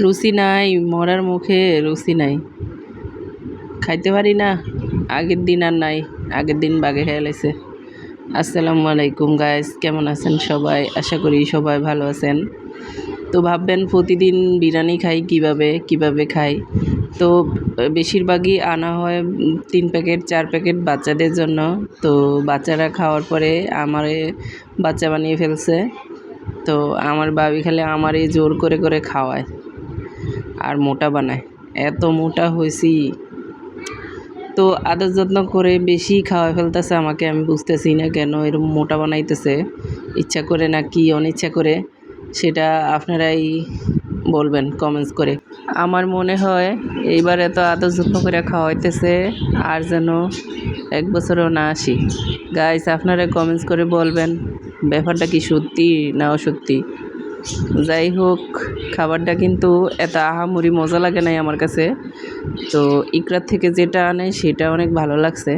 রুচি নাই, মরার মুখে রুচি নাই, খাইতে পারি না। আগের দিন আর নাই, আগের দিন বাগে খেয়ে লাইছে। আসসালামু আলাইকুম গাইস, কেমন আছেন সবাই? আশা করি সবাই ভালো আছেন। তো ভাববেন প্রতিদিন বিরিয়ানি খাই কিভাবে খাই। তো বেশিরভাগই আনা হয় 3 প্যাকেট 4 প্যাকেট বাচ্চাদের জন্য। তো বাচ্চারা খাওয়ার পরে আমারে বাচ্চা বানিয়ে ফেলছে। তো আমার ভাবি খালি আমারই জোর করে খাওয়ায় আর মোটা বানায়। এত মোটা হয়েছি, তো আদর যত্ন করে বেশি খাওয়া ফেলতেছে আমাকে। আমি বুঝতেছি না কেন এরকম মোটা বানাইতেছে, ইচ্ছা করে না কি অনিচ্ছা করে, সেটা আপনারাই বলবেন কমেন্টস করে। আমার মনে হয় এইবার এত আদর যত্ন করে খাওয়াইতেছে আর যেন 1 বছরেও না আসি। গাইস, আপনারা কমেন্টস করে বলবেন ব্যাপারটা কি সত্যি না অসত্যি। যাই হোক, খাবারটা কিন্তু এত আহামরি মজা লাগে নাই আমার কাছে। তো ইকরার থেকে যেটা আনে সেটা অনেক ভালো লাগছে।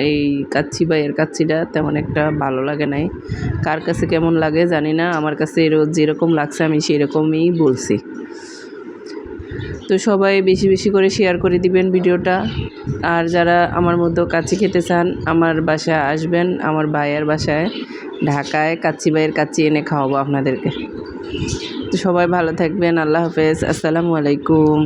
এই কাচ্চি বা এর কাচ্চিটা তেমন একটা ভালো লাগে নাই। কার কাছে কেমন লাগে জানি না, আমার কাছে যেরকম লাগছে আমি সেরকমই বলছি। তো সবাই বেশি বেশি করে শেয়ার করে দিবেন ভিডিওটা। আর যারা আমার মধ্যে কাচ্চি খেতে চান, আমার বাসায় আসবেন, আমার ভাইয়ের বাসায় ঢাকায় কাচ্চি ভাইয়ের কাচ্চি এনে খাওয়াবো আপনাদেরকে। তো সবাই ভালো থাকবেন, আল্লাহ হাফেজ, আসসালামু আলাইকুম।